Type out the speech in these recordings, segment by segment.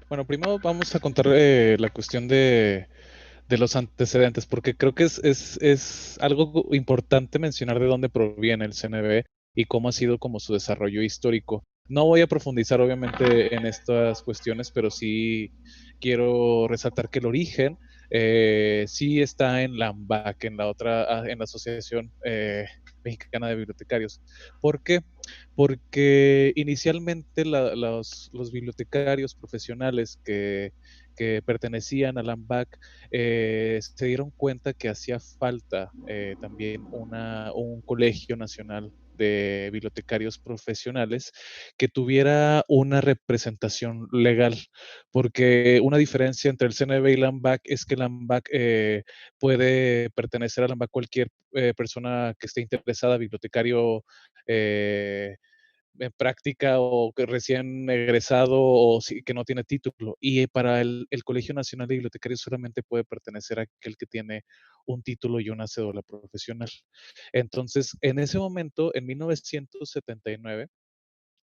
Bueno, primero vamos a contar la cuestión de los antecedentes, porque creo que es algo importante mencionar de dónde proviene el CNB y cómo ha sido como su desarrollo histórico. No voy a profundizar obviamente en estas cuestiones, pero sí quiero resaltar que el origen sí está en la AMBAC, en la otra, en la Asociación Mexicana de Bibliotecarios. ¿Por qué? Porque inicialmente los bibliotecarios profesionales que pertenecían a la AMBAC se dieron cuenta que hacía falta también un colegio nacional de bibliotecarios profesionales que tuviera una representación legal, porque una diferencia entre el CNB y la AMBAC es que la AMBAC puede pertenecer a la AMBAC cualquier persona que esté interesada, bibliotecario eh, en práctica o que recién egresado o que no tiene título. Y para el Colegio Nacional de Bibliotecarios solamente puede pertenecer a aquel que tiene un título y una cédula profesional. Entonces, en ese momento, en 1979,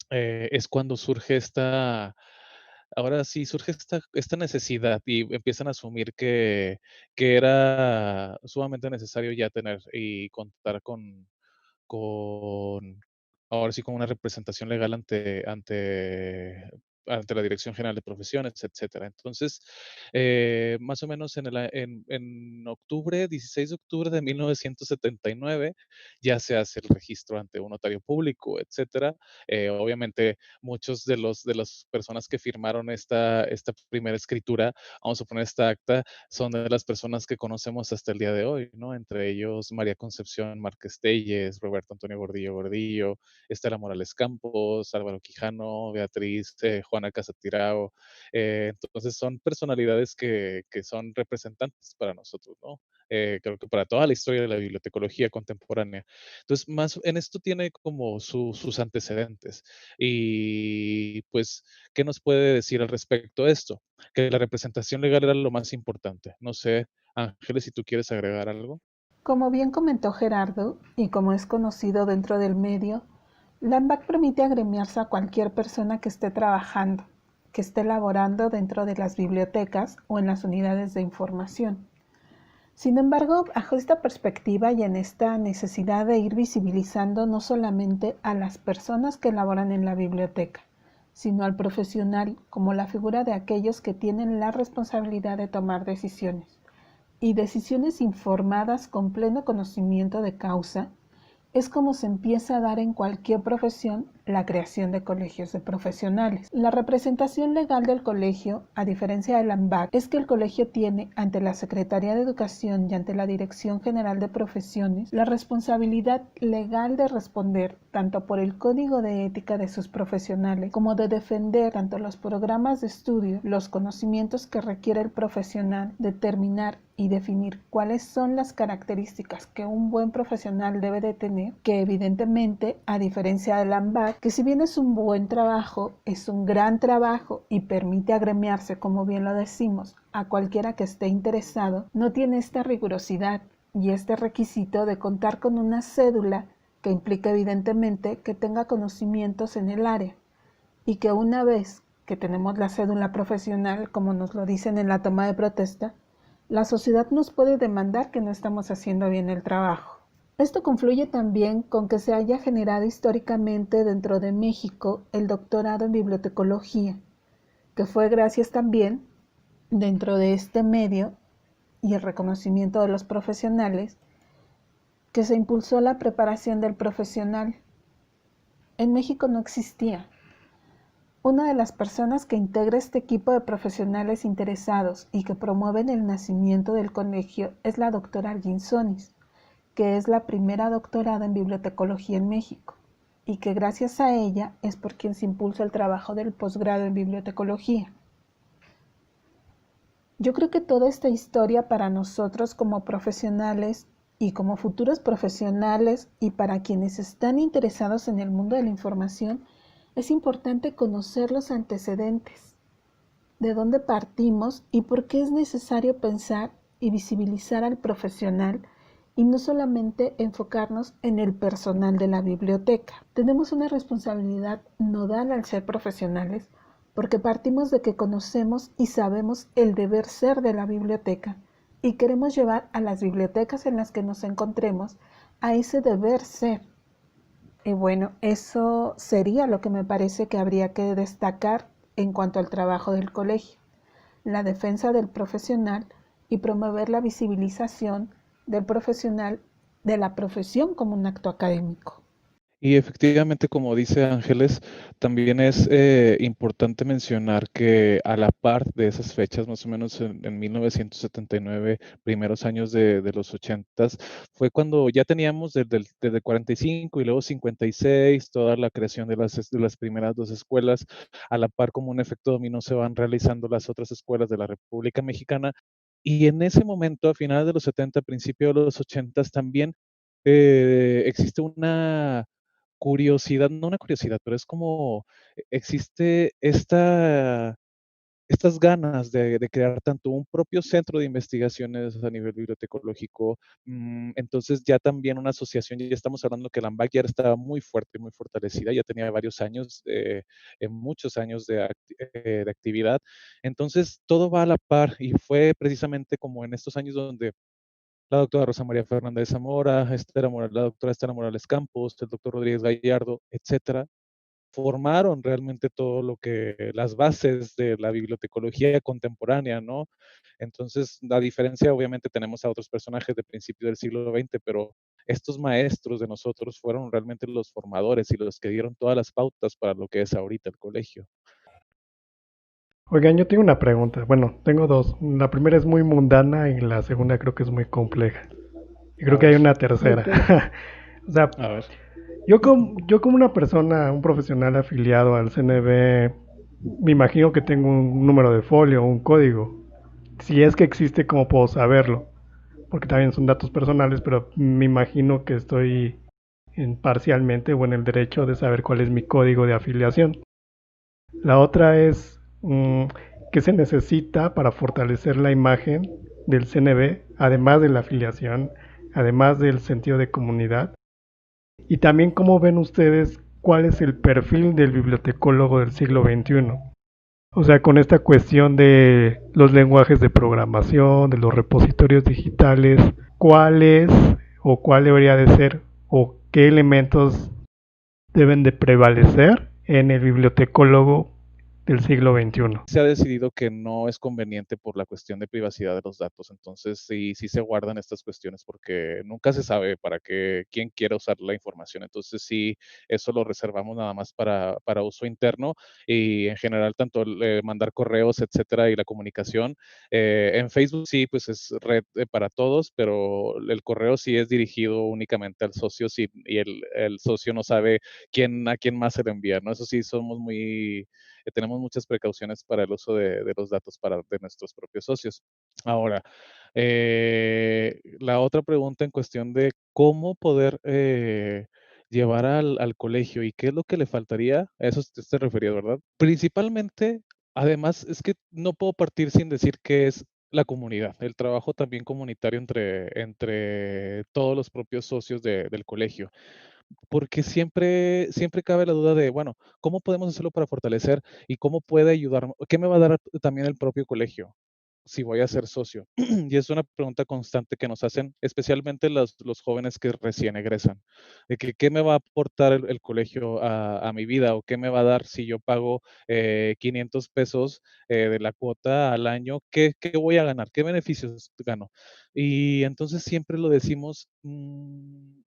es cuando surge ahora sí, surge esta necesidad y empiezan a asumir que era sumamente necesario ya tener y contar con ahora sí, con una representación legal ante la Dirección General de Profesiones, etcétera. Entonces, más o menos en octubre, 16 de octubre de 1979, ya se hace el registro ante un notario público, etcétera. Obviamente, muchos de las personas que firmaron esta primera escritura, vamos a poner esta acta, son de las personas que conocemos hasta el día de hoy, ¿no? Entre ellos María Concepción Márquez Telles, Roberto Antonio Gordillo Gordillo, Estela Morales Campos, Álvaro Quijano, Beatriz, Juana Casatirao. Entonces son personalidades que son representantes para nosotros, ¿no? Creo que para toda la historia de la bibliotecología contemporánea. Entonces, más en esto tiene como sus antecedentes. Y pues, ¿qué nos puede decir al respecto de esto? Que la representación legal era lo más importante. No sé, Ángeles, si tú quieres agregar algo. Como bien comentó Gerardo, y como es conocido dentro del medio, la AMBAC permite agremiarse a cualquier persona que esté trabajando, que esté laborando dentro de las bibliotecas o en las unidades de información. Sin embargo, bajo esta perspectiva y en esta necesidad de ir visibilizando no solamente a las personas que laboran en la biblioteca, sino al profesional como la figura de aquellos que tienen la responsabilidad de tomar decisiones, y decisiones informadas con pleno conocimiento de causa, es como se empieza a dar en cualquier profesión la creación de colegios de profesionales. La representación legal del colegio, a diferencia del AMBAC, es que el colegio tiene ante la Secretaría de Educación y ante la Dirección General de Profesiones la responsabilidad legal de responder tanto por el código de ética de sus profesionales como de defender tanto los programas de estudio, los conocimientos que requiere el profesional, determinar y definir cuáles son las características que un buen profesional debe de tener, que evidentemente, a diferencia del AMBAC, que si bien es un buen trabajo, es un gran trabajo y permite agremiarse, como bien lo decimos, a cualquiera que esté interesado, no tiene esta rigurosidad y este requisito de contar con una cédula que implica evidentemente que tenga conocimientos en el área y que una vez que tenemos la cédula profesional, como nos lo dicen en la toma de protesta, la sociedad nos puede demandar que no estamos haciendo bien el trabajo. Esto confluye también con que se haya generado históricamente dentro de México el doctorado en bibliotecología, que fue gracias también, dentro de este medio y el reconocimiento de los profesionales, que se impulsó la preparación del profesional. En México no existía. Una de las personas que integra este equipo de profesionales interesados y que promueven el nacimiento del colegio es la doctora Arginsonis, que es la primera doctorada en bibliotecología en México y que gracias a ella es por quien se impulsa el trabajo del posgrado en bibliotecología. Yo creo que toda esta historia para nosotros como profesionales y como futuros profesionales y para quienes están interesados en el mundo de la información, es importante conocer los antecedentes, de dónde partimos y por qué es necesario pensar y visibilizar al profesional y no solamente enfocarnos en el personal de la biblioteca. Tenemos una responsabilidad nodal al ser profesionales porque partimos de que conocemos y sabemos el deber ser de la biblioteca y queremos llevar a las bibliotecas en las que nos encontremos a ese deber ser. Y bueno, eso sería lo que me parece que habría que destacar en cuanto al trabajo del colegio, la defensa del profesional y promover la visibilización del profesional de la profesión como un acto académico. Y efectivamente, como dice Ángeles, también es importante mencionar que a la par de esas fechas, más o menos en 1979, primeros años de los 80, fue cuando ya teníamos desde 45 y luego 56, toda la creación de las primeras dos escuelas. A la par, como un efecto dominó, se van realizando las otras escuelas de la República Mexicana. Y en ese momento, a finales de los 70, principio de los 80, también existe una curiosidad, no una curiosidad, pero es como existe estas ganas de crear tanto un propio centro de investigaciones a nivel bibliotecológico, entonces ya también una asociación, ya estamos hablando que la AMBAC ya estaba muy fuerte, muy fortalecida, ya tenía varios años, muchos años de actividad. Entonces todo va a la par y fue precisamente como en estos años donde la doctora Rosa María Fernández Zamora, la doctora Estela Morales Campos, el doctor Rodríguez Gallardo, etcétera, formaron realmente todo lo que las bases de la bibliotecología contemporánea, ¿no? Entonces, la diferencia, obviamente, tenemos a otros personajes de principios del siglo XX, pero estos maestros de nosotros fueron realmente los formadores y los que dieron todas las pautas para lo que es ahorita el colegio. Oigan, yo tengo una pregunta. Bueno, tengo dos. La primera es muy mundana y la segunda creo que es muy compleja. Y A creo que ver, hay una Ok. tercera. O sea, a ver. yo como una persona, un profesional afiliado al CNB, me imagino que tengo un número de folio, un código. Si es que existe, ¿cómo puedo saberlo? Porque también son datos personales, pero me imagino que estoy parcialmente o en el derecho de saber cuál es mi código de afiliación. La otra es qué se necesita para fortalecer la imagen del CNB, además de la afiliación, además del sentido de comunidad. Y también cómo ven ustedes cuál es el perfil del bibliotecólogo del siglo XXI. O sea, con esta cuestión de los lenguajes de programación, de los repositorios digitales, cuál es o cuál debería de ser o qué elementos deben de prevalecer en el bibliotecólogo del siglo XXI. Se ha decidido que no es conveniente por la cuestión de privacidad de los datos. Entonces, sí se guardan estas cuestiones porque nunca se sabe para qué, quién quiere usar la información. Entonces, sí, eso lo reservamos nada más para uso interno y en general, tanto mandar correos, etcétera, y la comunicación. En Facebook sí, pues es red para todos, pero el correo sí es dirigido únicamente al socio y el socio no sabe a quién más se le envía, ¿no? Eso sí, somos muy tenemos muchas precauciones para el uso de los datos de nuestros propios socios. Ahora, la otra pregunta en cuestión de cómo poder llevar al colegio y qué es lo que le faltaría, a eso te refería, ¿verdad? Principalmente, además, es que no puedo partir sin decir que es la comunidad, el trabajo también comunitario entre todos los propios socios del colegio, porque siempre cabe la duda de, bueno, ¿cómo podemos hacerlo para fortalecer y cómo puede ayudar? ¿Qué me va a dar también el propio colegio si voy a ser socio? Y es una pregunta constante que nos hacen, especialmente los jóvenes que recién egresan, de que qué me va a aportar el colegio a mi vida o qué me va a dar si yo pago 500 pesos de la cuota al año, qué voy a ganar? ¿Qué beneficios gano? Y entonces siempre lo decimos,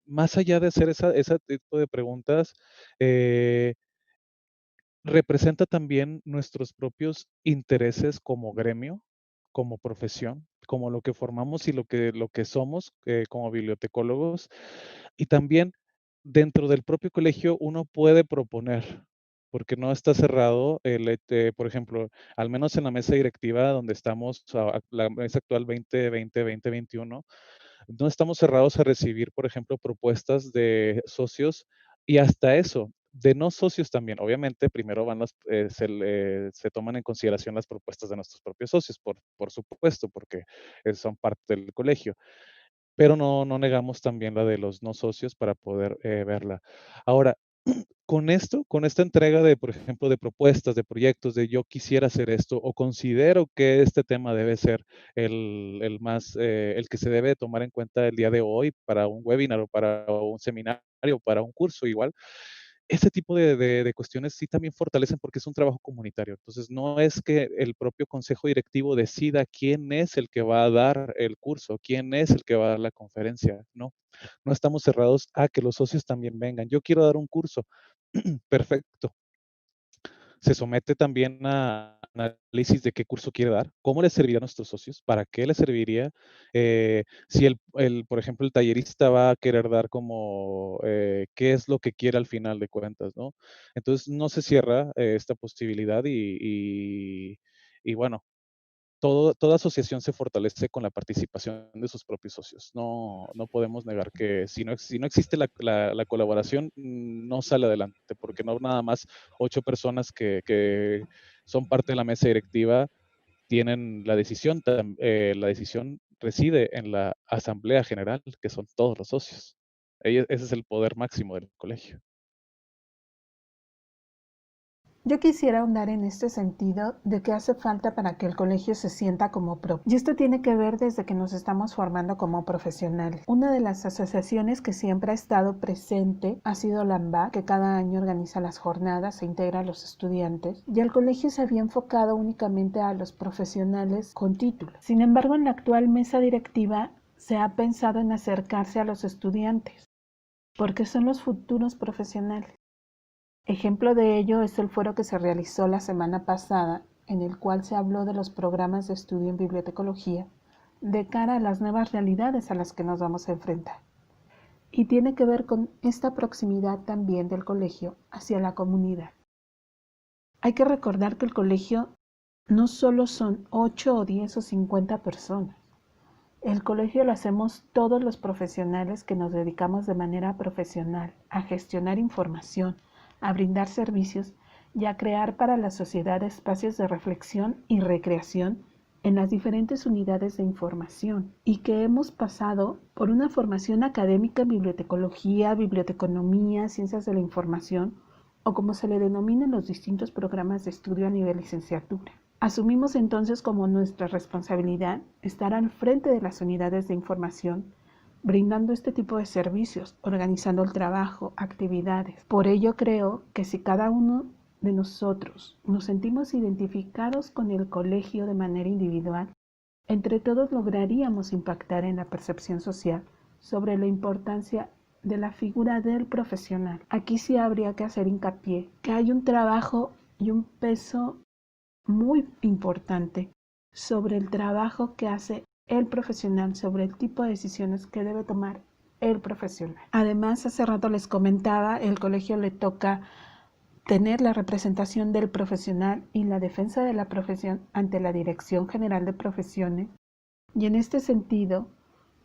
más allá de hacer ese tipo de preguntas, eh, representa también nuestros propios intereses como gremio, como profesión, como lo que formamos y lo que somos como bibliotecólogos. Y también dentro del propio colegio uno puede proponer, porque no está cerrado por ejemplo, al menos en la mesa directiva donde estamos, la mesa actual 2020-2021, no estamos cerrados a recibir, por ejemplo, propuestas de socios y hasta eso, de no socios también. Obviamente, primero se toman en consideración las propuestas de nuestros propios socios, por supuesto, porque son parte del colegio, pero no negamos también la de los no socios para poder verla. Ahora, Con esta entrega de, por ejemplo, de propuestas, de proyectos, de yo quisiera hacer esto o considero que este tema debe ser el más, el que se debe tomar en cuenta el día de hoy para un webinar o para un seminario o para un curso igual, ese tipo de cuestiones sí también fortalecen porque es un trabajo comunitario. Entonces, no es que el propio consejo directivo decida quién es el que va a dar el curso, quién es el que va a dar la conferencia, no. No estamos cerrados a que los socios también vengan. Yo quiero dar un curso. Perfecto. Se somete también a análisis de qué curso quiere dar, cómo le serviría a nuestros socios, para qué le serviría, si por ejemplo, el tallerista va a querer dar como, qué es lo que quiere al final de cuentas, ¿no? Entonces, no se cierra, esta posibilidad y bueno, toda asociación se fortalece con la participación de sus propios socios. No podemos negar que si no existe la colaboración, no sale adelante, porque no nada más 8 personas que son parte de la mesa directiva tienen la decisión reside en la asamblea general, que son todos los socios. Ese es el poder máximo del colegio. Yo quisiera ahondar en este sentido de qué hace falta para que el colegio se sienta como propio. Y esto tiene que ver desde que nos estamos formando como profesionales. Una de las asociaciones que siempre ha estado presente ha sido la AMBAC, que cada año organiza las jornadas e integra a los estudiantes. Y el colegio se había enfocado únicamente a los profesionales con título. Sin embargo, en la actual mesa directiva se ha pensado en acercarse a los estudiantes, porque son los futuros profesionales. Ejemplo de ello es el foro que se realizó la semana pasada, en el cual se habló de los programas de estudio en bibliotecología de cara a las nuevas realidades a las que nos vamos a enfrentar. Y tiene que ver con esta proximidad también del colegio hacia la comunidad. Hay que recordar que el colegio no solo son 8 o 10 o 50 personas. El colegio lo hacemos todos los profesionales que nos dedicamos de manera profesional a gestionar información, a brindar servicios y a crear para la sociedad espacios de reflexión y recreación en las diferentes unidades de información y que hemos pasado por una formación académica en bibliotecología, biblioteconomía, ciencias de la información o como se le denomina en los distintos programas de estudio a nivel licenciatura. Asumimos entonces como nuestra responsabilidad estar al frente de las unidades de información, brindando este tipo de servicios, organizando el trabajo, actividades. Por ello creo que si cada uno de nosotros nos sentimos identificados con el colegio de manera individual, entre todos lograríamos impactar en la percepción social sobre la importancia de la figura del profesional. Aquí sí habría que hacer hincapié que hay un trabajo y un peso muy importante sobre el trabajo que hace el profesional, sobre el tipo de decisiones que debe tomar el profesional. Además, hace rato les comentaba, el colegio le toca tener la representación del profesional y la defensa de la profesión ante la Dirección General de Profesiones. Y en este sentido,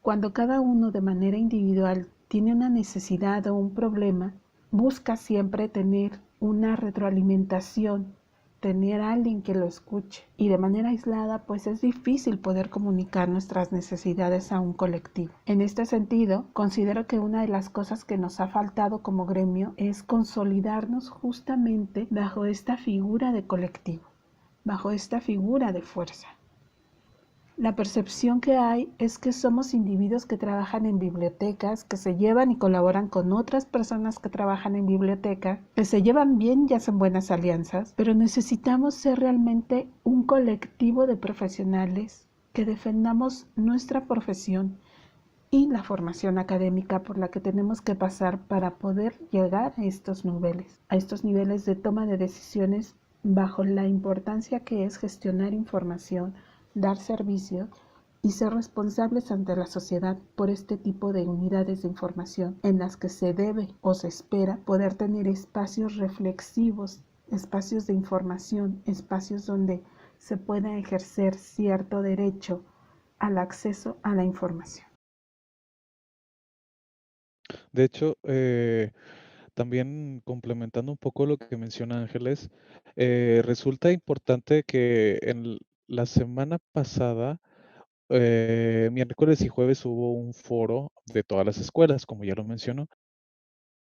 cuando cada uno de manera individual tiene una necesidad o un problema, busca siempre tener una retroalimentación, tener a alguien que lo escuche. Y de manera aislada, pues es difícil poder comunicar nuestras necesidades a un colectivo. En este sentido, considero que una de las cosas que nos ha faltado como gremio es consolidarnos justamente bajo esta figura de colectivo, bajo esta figura de fuerza. La percepción que hay es que somos individuos que trabajan en bibliotecas, que se llevan y colaboran con otras personas que trabajan en biblioteca, que se llevan bien y hacen buenas alianzas, pero necesitamos ser realmente un colectivo de profesionales que defendamos nuestra profesión y la formación académica por la que tenemos que pasar para poder llegar a estos niveles de toma de decisiones bajo la importancia que es gestionar información, dar servicio y ser responsables ante la sociedad por este tipo de unidades de información en las que se debe o se espera poder tener espacios reflexivos, espacios de información, espacios donde se pueda ejercer cierto derecho al acceso a la información. De hecho, también complementando un poco lo que menciona Ángeles, resulta importante que en la semana pasada, miércoles y jueves hubo un foro de todas las escuelas, como ya lo mencionó,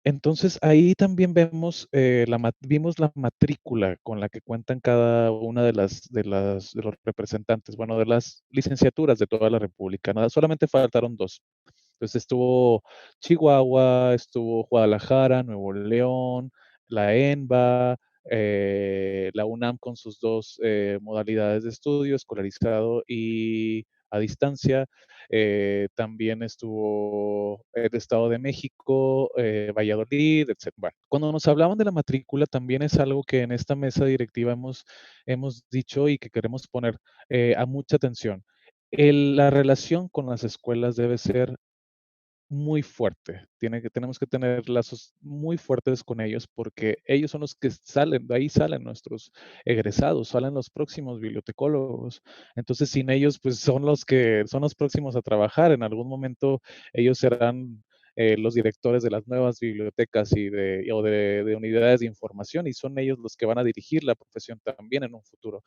Entonces, ahí también vimos la matrícula con la que cuentan cada una de los representantes, bueno, de las licenciaturas de toda la república, nada, solamente faltaron 2. Entonces, estuvo Chihuahua, estuvo Guadalajara, Nuevo León, la ENBA, la UNAM con sus 2 modalidades de estudio, escolarizado y a distancia. También estuvo el Estado de México, Valladolid, etcétera. Bueno, cuando nos hablaban de la matrícula, también es algo que en esta mesa directiva hemos dicho y que queremos poner a mucha atención. La relación con las escuelas debe ser muy fuerte. Tenemos que tener lazos muy fuertes con ellos porque ellos son los que salen, de ahí salen nuestros egresados, salen los próximos bibliotecólogos. Entonces, sin ellos, pues son los que son los próximos a trabajar. En algún momento ellos serán los directores de las nuevas bibliotecas o de unidades de información y son ellos los que van a dirigir la profesión también en un futuro.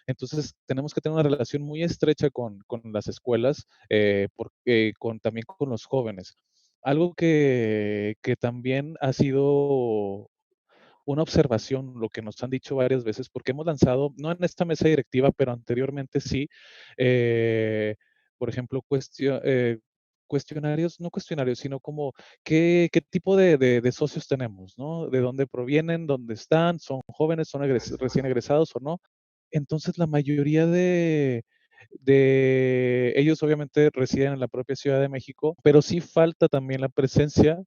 Entonces, tenemos que tener una relación muy estrecha con las escuelas, también con los jóvenes. Algo que también ha sido una observación, lo que nos han dicho varias veces, porque hemos lanzado, no en esta mesa directiva, pero anteriormente sí, eh, por ejemplo, cuestionarios, no cuestionarios, sino como qué tipo de socios tenemos, ¿no? ¿De dónde provienen? ¿Dónde están? ¿Son jóvenes? ¿Son recién egresados o no? Entonces, la mayoría de ellos obviamente residen en la propia Ciudad de México, pero sí falta también la presencia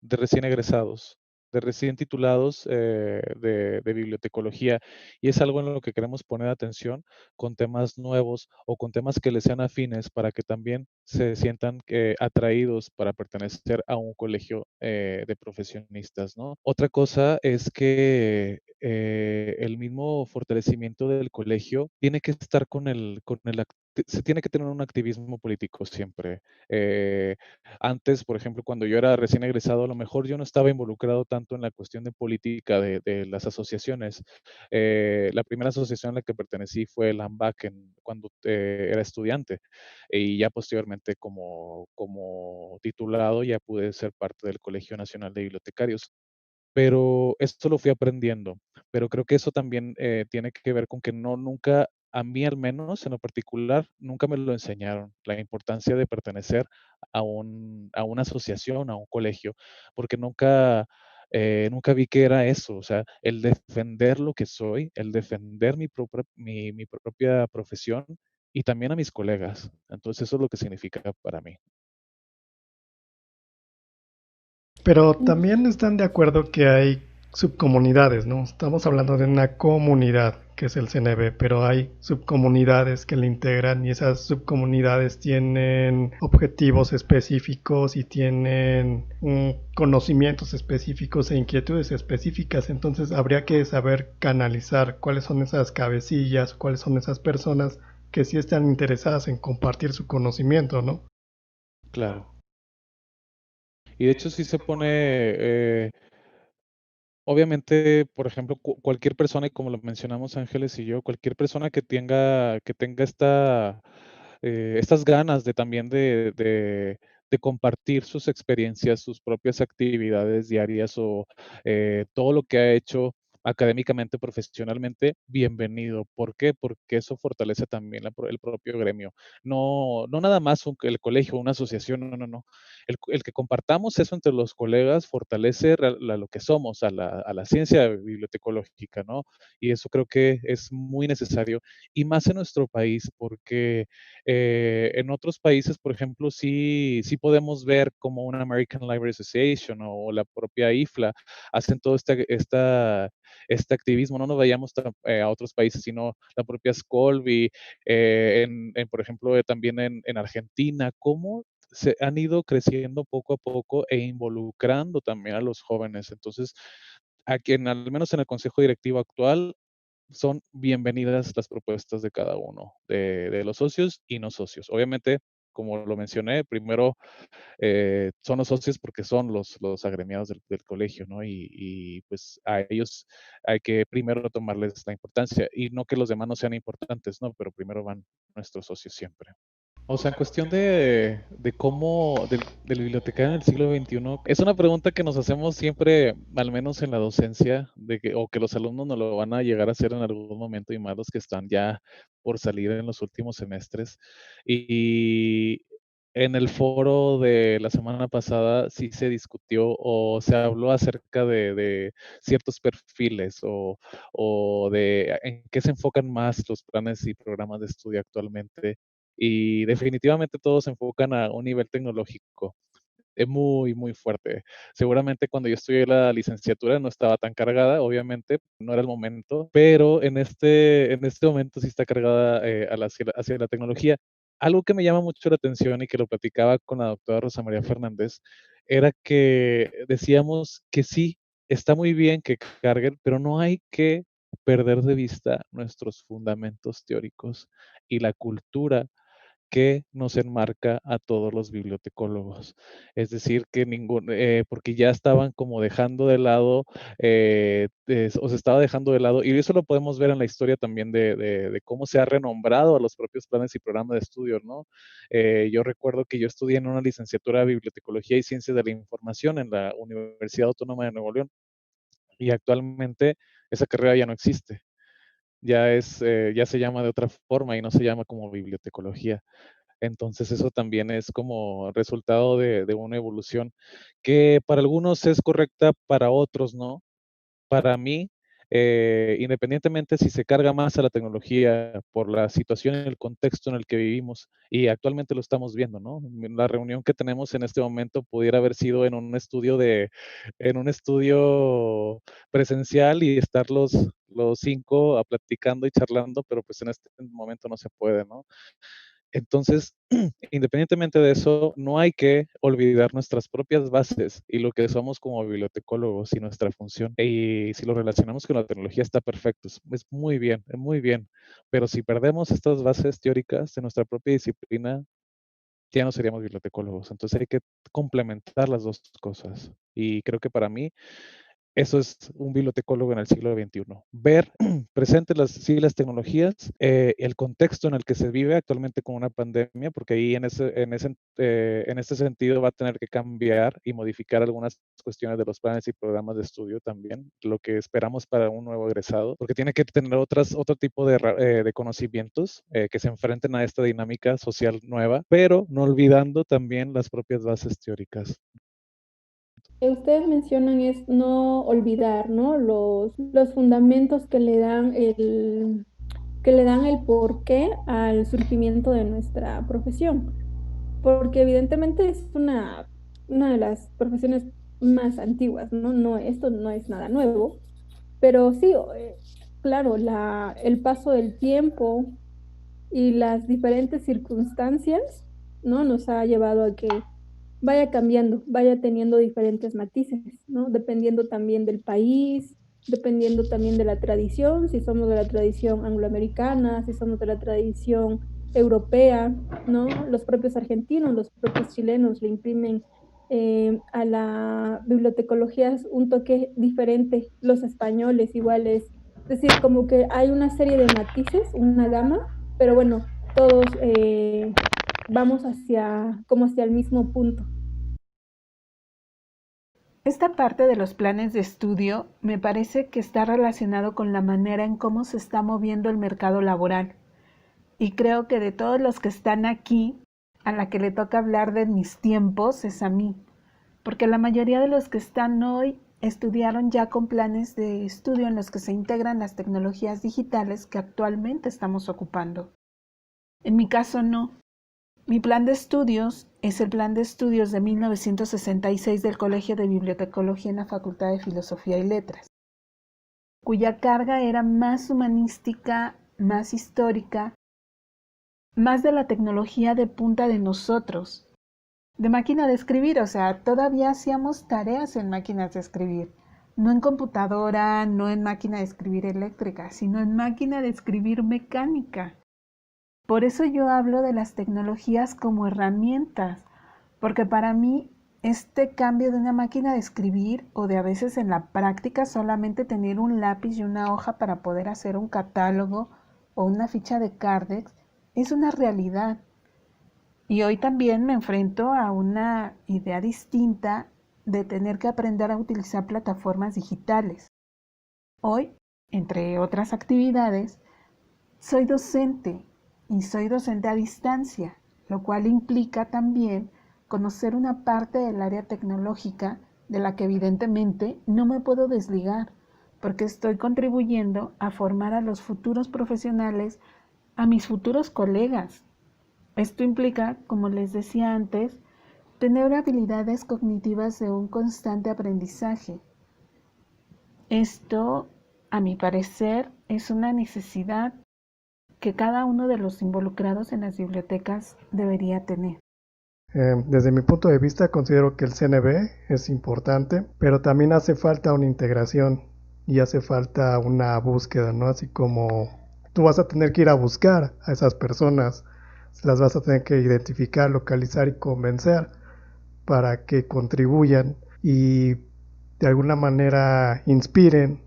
de recién egresados, de recién titulados de bibliotecología. Y es algo en lo que queremos poner atención con temas nuevos o con temas que les sean afines para que también se sientan atraídos para pertenecer a un colegio de profesionistas, ¿no? Otra cosa es que el mismo fortalecimiento del colegio tiene que estar se tiene que tener un activismo político siempre. Antes, por ejemplo, cuando yo era recién egresado, a lo mejor yo no estaba involucrado tanto en la cuestión de política de las asociaciones. La primera asociación a la que pertenecí fue el AMBAC cuando era estudiante y ya posteriormente como titulado ya pude ser parte del Colegio Nacional de Bibliotecarios. Pero esto lo fui aprendiendo, pero creo que eso también, tiene que ver con que nunca, a mí al menos en lo particular, nunca me lo enseñaron, la importancia de pertenecer a una asociación, a un colegio, porque nunca vi que era eso, o sea, el defender lo que soy, el defender mi propia profesión y también a mis colegas. Entonces, eso es lo que significa para mí. Pero también están de acuerdo que hay subcomunidades, ¿no? Estamos hablando de una comunidad que es el CNB, pero hay subcomunidades que le integran y esas subcomunidades tienen objetivos específicos y tienen conocimientos específicos e inquietudes específicas. Entonces habría que saber canalizar cuáles son esas cabecillas, cuáles son esas personas que sí están interesadas en compartir su conocimiento, ¿no? Claro. Y de hecho sí se pone, obviamente, por ejemplo, cualquier persona, y como lo mencionamos Ángeles y yo, cualquier persona que tenga estas ganas de también de compartir sus experiencias, sus propias actividades diarias o todo lo que ha hecho académicamente, profesionalmente, bienvenido. ¿Por qué? Porque eso fortalece también el propio gremio. No nada más el colegio, una asociación, no, no, no. El que compartamos eso entre los colegas fortalece lo que somos, a la ciencia bibliotecológica, ¿no? Y eso creo que es muy necesario, y más en nuestro país, porque en otros países, por ejemplo, sí podemos ver como una American Library Association o la propia IFLA hacen todo este activismo. No nos vayamos a otros países, sino la propia Scolby, por ejemplo, también en Argentina, cómo se han ido creciendo poco a poco e involucrando también a los jóvenes. Entonces, al menos en el consejo directivo actual, son bienvenidas las propuestas de cada uno, de los socios y no socios. Obviamente, como lo mencioné, primero son los socios porque son los agremiados del colegio, ¿no? Pues a ellos hay que primero tomarles la importancia y no que los demás no sean importantes, ¿no? Pero primero van nuestros socios siempre. O sea, en cuestión de cómo, del bibliotecario en el siglo XXI, es una pregunta que nos hacemos siempre, al menos en la docencia, o que los alumnos nos lo van a llegar a hacer en algún momento, y más los que están ya por salir en los últimos semestres. Y en el foro de la semana pasada sí se discutió o se habló acerca de ciertos perfiles o de en qué se enfocan más los planes y programas de estudio actualmente, y definitivamente todos se enfocan a un nivel tecnológico. Es muy, muy fuerte. Seguramente cuando yo estudié la licenciatura no estaba tan cargada, obviamente, no era el momento, pero en este momento sí está cargada hacia la tecnología. Algo que me llama mucho la atención y que lo platicaba con la doctora Rosa María Fernández, era que decíamos que sí, está muy bien que carguen, pero no hay que perder de vista nuestros fundamentos teóricos y la cultura que nos enmarca a todos los bibliotecólogos. Es decir, que porque ya estaban como dejando de lado, o se estaba dejando de lado, y eso lo podemos ver en la historia también de cómo se ha renombrado a los propios planes y programas de estudio, ¿no? Yo recuerdo que yo estudié en una licenciatura de Bibliotecología y Ciencias de la Información en la Universidad Autónoma de Nuevo León, y actualmente esa carrera ya no existe. Ya se llama de otra forma y no se llama como bibliotecología. Entonces eso también es como resultado de una evolución que para algunos es correcta, para otros no. Para mí, independientemente si se carga más a la tecnología por la situación y el contexto en el que vivimos, y actualmente lo estamos viendo, ¿no? La reunión que tenemos en este momento pudiera haber sido en un estudio presencial y estar los 5 platicando y charlando, pero pues en este momento no se puede, ¿no? Entonces, independientemente de eso, no hay que olvidar nuestras propias bases y lo que somos como bibliotecólogos y nuestra función. Y si lo relacionamos con la tecnología, está perfecto, es muy bien, es muy bien. Pero si perdemos estas bases teóricas de nuestra propia disciplina, ya no seríamos bibliotecólogos. Entonces hay que complementar las dos cosas. Y creo que para mí eso es un bibliotecólogo en el siglo XXI. Ver presentes sí, las tecnologías, el contexto en el que se vive actualmente con una pandemia, porque ahí en ese sentido va a tener que cambiar y modificar algunas cuestiones de los planes y programas de estudio también, lo que esperamos para un nuevo egresado, porque tiene que tener otro tipo de conocimientos que se enfrenten a esta dinámica social nueva, pero no olvidando también las propias bases teóricas. Ustedes mencionan es no olvidar, ¿no? Los fundamentos que le dan el porqué al surgimiento de nuestra profesión. Porque evidentemente es una de las profesiones más antiguas, ¿no? Esto no es nada nuevo, pero sí, claro, el paso del tiempo y las diferentes circunstancias, ¿no? Nos ha llevado a que vaya cambiando, vaya teniendo diferentes matices, ¿no? Dependiendo también del país, dependiendo también de la tradición, si somos de la tradición angloamericana, si somos de la tradición europea, ¿no? Los propios argentinos, los propios chilenos le imprimen a la bibliotecología un toque diferente, los españoles iguales, es decir, como que hay una serie de matices, una gama, pero bueno, todos vamos como hacia el mismo punto. Esta parte de los planes de estudio me parece que está relacionado con la manera en cómo se está moviendo el mercado laboral. Y creo que de todos los que están aquí, a la que le toca hablar de mis tiempos es a mí, porque la mayoría de los que están hoy estudiaron ya con planes de estudio en los que se integran las tecnologías digitales que actualmente estamos ocupando. En mi caso no. Mi plan de estudios es el plan de estudios de 1966 del Colegio de Bibliotecología en la Facultad de Filosofía y Letras, cuya carga era más humanística, más histórica, más de la tecnología de punta de nosotros, de máquina de escribir, o sea, todavía hacíamos tareas en máquinas de escribir, no en computadora, no en máquina de escribir eléctrica, sino en máquina de escribir mecánica. Por eso yo hablo de las tecnologías como herramientas, porque para mí este cambio de una máquina de escribir o de a veces en la práctica solamente tener un lápiz y una hoja para poder hacer un catálogo o una ficha de Cardex es una realidad. Y hoy también me enfrento a una idea distinta de tener que aprender a utilizar plataformas digitales. Hoy, entre otras actividades, soy docente y soy docente a distancia, lo cual implica también conocer una parte del área tecnológica de la que evidentemente no me puedo desligar, porque estoy contribuyendo a formar a los futuros profesionales, a mis futuros colegas. Esto implica, como les decía antes, tener habilidades cognitivas de un constante aprendizaje. Esto, a mi parecer, es una necesidad que cada uno de los involucrados en las bibliotecas debería tener. Desde mi punto de vista considero que el CNB es importante, pero también hace falta una integración y hace falta una búsqueda, ¿no? Así como tú vas a tener que ir a buscar a esas personas, las vas a tener que identificar, localizar y convencer para que contribuyan y de alguna manera inspiren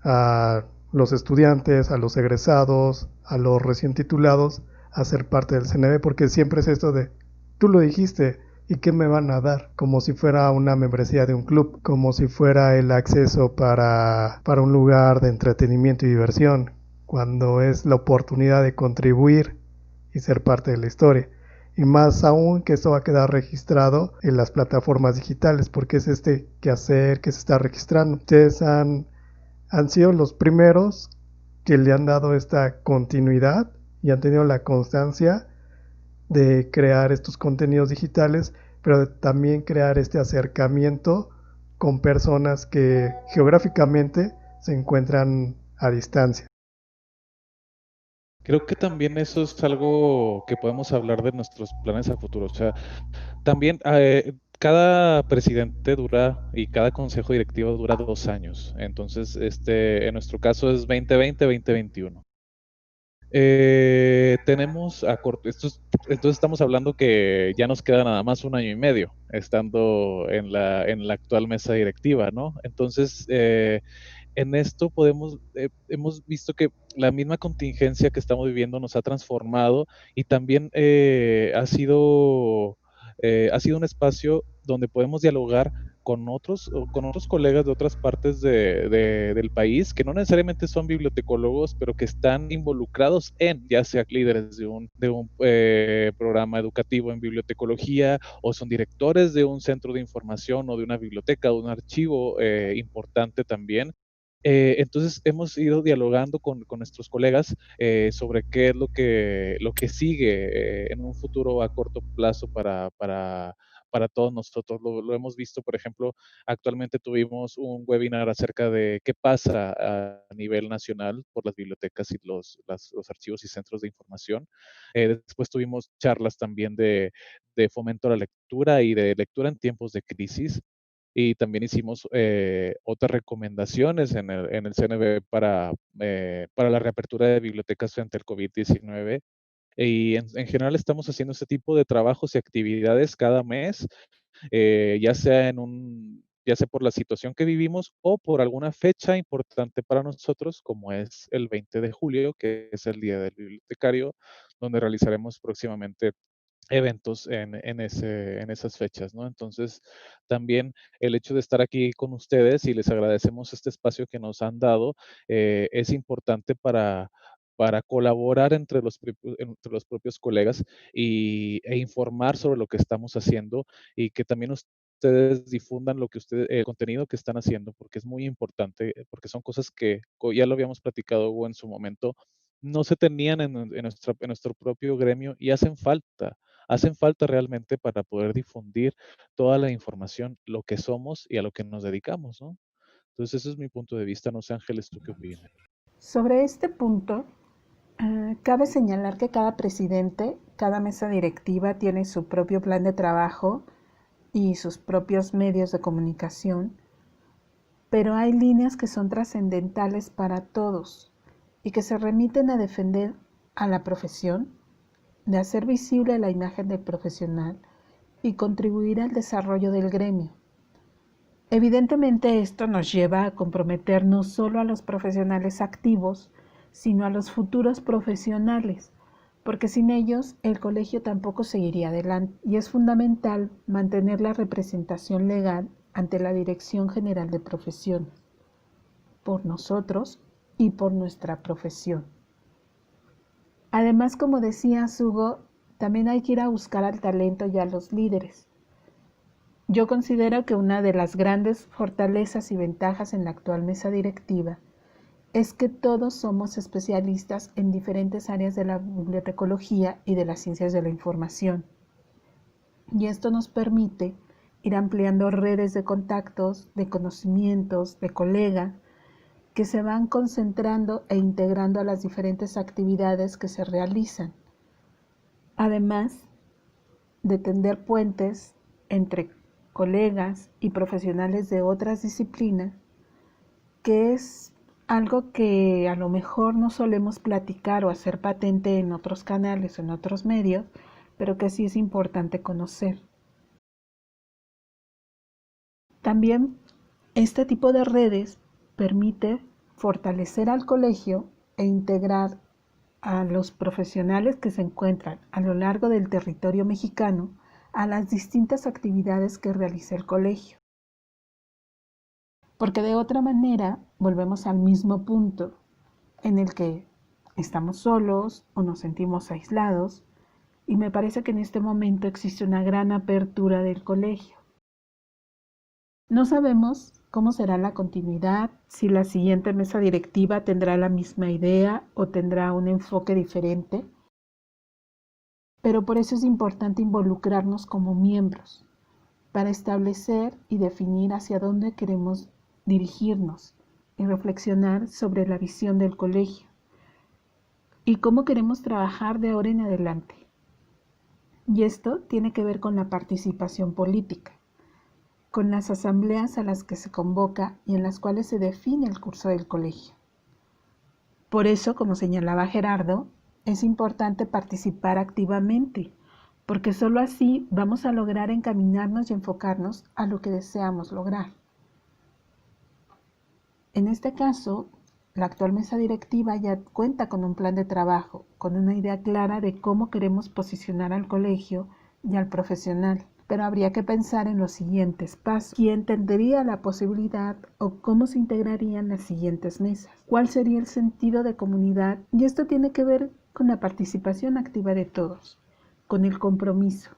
a los estudiantes, a los egresados, a los recién titulados a ser parte del CNB, porque siempre es esto de, tú lo dijiste, ¿y qué me van a dar? Como si fuera una membresía de un club, como si fuera el acceso para un lugar de entretenimiento y diversión, cuando es la oportunidad de contribuir y ser parte de la historia. Y más aún que esto va a quedar registrado en las plataformas digitales, porque es este quehacer que se está registrando. Ustedes han sido los primeros que le han dado esta continuidad y han tenido la constancia de crear estos contenidos digitales, pero también crear este acercamiento con personas que geográficamente se encuentran a distancia. Creo que también eso es algo que podemos hablar de nuestros planes a futuro. O sea, también cada presidente dura y cada consejo directivo dura 2 años. Entonces, en nuestro caso es 2020-2021. Tenemos a corto, entonces estamos hablando que ya nos queda nada más 1 año y medio estando en la actual mesa directiva, ¿no? Entonces, en esto hemos visto que la misma contingencia que estamos viviendo nos ha transformado y también ha sido un espacio donde podemos dialogar con otros colegas de otras partes del país que no necesariamente son bibliotecólogos, pero que están involucrados ya sea líderes de un programa educativo en bibliotecología o son directores de un centro de información o de una biblioteca o de un archivo importante también. Entonces hemos ido dialogando con nuestros colegas sobre qué es lo que sigue en un futuro a corto plazo para todos nosotros. Lo hemos visto, por ejemplo, actualmente tuvimos un webinar acerca de qué pasa a nivel nacional por las bibliotecas y los archivos y centros de información. Después tuvimos charlas también de fomento a la lectura y de lectura en tiempos de crisis. Y también hicimos otras recomendaciones en el CNB para la reapertura de bibliotecas frente al COVID-19. Y en general estamos haciendo este tipo de trabajos y actividades cada mes, ya sea por la situación que vivimos o por alguna fecha importante para nosotros, como es el 20 de julio, que es el Día del Bibliotecario, donde realizaremos próximamente eventos en esas fechas, ¿no? Entonces, también el hecho de estar aquí con ustedes y les agradecemos este espacio que nos han dado, es importante para colaborar entre los propios colegas e informar sobre lo que estamos haciendo y que también ustedes difundan el contenido que están haciendo, porque es muy importante, porque son cosas que ya lo habíamos platicado Hugo, en su momento, no se tenían en nuestro propio gremio y hacen falta realmente para poder difundir toda la información, lo que somos y a lo que nos dedicamos, ¿no? Entonces, ese es mi punto de vista. No sé, Ángeles, ¿tú qué opinas? Sobre este punto, cabe señalar que cada presidente, cada mesa directiva tiene su propio plan de trabajo y sus propios medios de comunicación, pero hay líneas que son trascendentales para todos y que se remiten a defender a la profesión, de hacer visible la imagen del profesional y contribuir al desarrollo del gremio. Evidentemente esto nos lleva a comprometer no solo a los profesionales activos, sino a los futuros profesionales, porque sin ellos el colegio tampoco seguiría adelante y es fundamental mantener la representación legal ante la Dirección General de Profesiones, por nosotros y por nuestra profesión. Además, como decía Hugo, también hay que ir a buscar al talento y a los líderes. Yo considero que una de las grandes fortalezas y ventajas en la actual mesa directiva es que todos somos especialistas en diferentes áreas de la bibliotecología y de las ciencias de la información. Y esto nos permite ir ampliando redes de contactos, de conocimientos, de colegas, que se van concentrando e integrando a las diferentes actividades que se realizan. Además de tender puentes entre colegas y profesionales de otras disciplinas, que es algo que a lo mejor no solemos platicar o hacer patente en otros canales o en otros medios, pero que sí es importante conocer. También este tipo de redes permite fortalecer al colegio e integrar a los profesionales que se encuentran a lo largo del territorio mexicano a las distintas actividades que realiza el colegio. Porque de otra manera volvemos al mismo punto en el que estamos solos o nos sentimos aislados, y me parece que en este momento existe una gran apertura del colegio. No sabemos cómo será la continuidad, si la siguiente mesa directiva tendrá la misma idea o tendrá un enfoque diferente, pero por eso es importante involucrarnos como miembros para establecer y definir hacia dónde queremos dirigirnos y reflexionar sobre la visión del colegio y cómo queremos trabajar de ahora en adelante. Y esto tiene que ver con la participación política, con las asambleas a las que se convoca y en las cuales se define el curso del colegio. Por eso, como señalaba Gerardo, es importante participar activamente, porque solo así vamos a lograr encaminarnos y enfocarnos a lo que deseamos lograr. En este caso, la actual mesa directiva ya cuenta con un plan de trabajo, con una idea clara de cómo queremos posicionar al colegio y al profesional. Pero habría que pensar en los siguientes pasos. ¿Quién tendría la posibilidad o cómo se integrarían las siguientes mesas? ¿Cuál sería el sentido de comunidad? Y esto tiene que ver con la participación activa de todos, con el compromiso.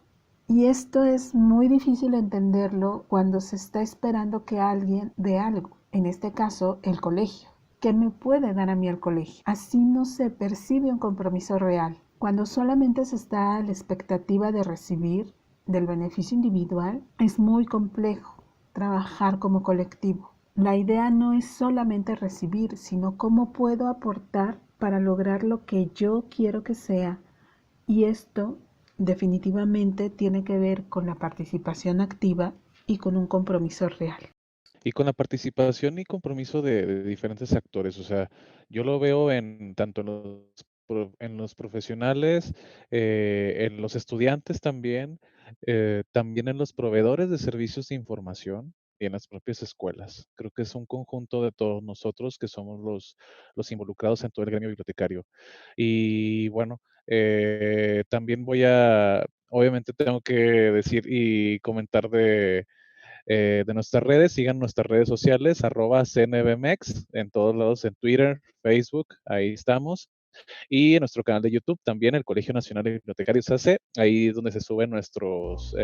Y esto es muy difícil entenderlo cuando se está esperando que alguien dé algo, en este caso el colegio. ¿Qué me puede dar a mí el colegio? Así no se percibe un compromiso real. Cuando solamente se está a la expectativa de recibir del beneficio individual, es muy complejo trabajar como colectivo. La idea no es solamente recibir, sino cómo puedo aportar para lograr lo que yo quiero que sea. Y esto definitivamente tiene que ver con la participación activa y con un compromiso real. Y con la participación y compromiso de diferentes actores, o sea, yo lo veo tanto en los profesionales, en los estudiantes también, también en los proveedores de servicios de información y en las propias escuelas. Creo que es un conjunto de todos nosotros que somos los involucrados en todo el gremio bibliotecario. Y bueno, también obviamente tengo que decir y comentar de nuestras redes, sigan nuestras redes sociales, @CNBMX, en todos lados, en Twitter, Facebook, ahí estamos. Y en nuestro canal de YouTube también, el Colegio Nacional de Bibliotecarios AC, ahí es donde se suben nuestros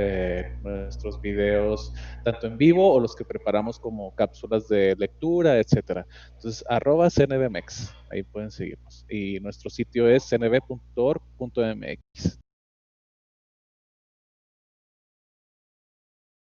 videos, tanto en vivo o los que preparamos como cápsulas de lectura, etcétera. Entonces, @CNBMX, ahí pueden seguirnos. Y nuestro sitio es cnb.org.mx.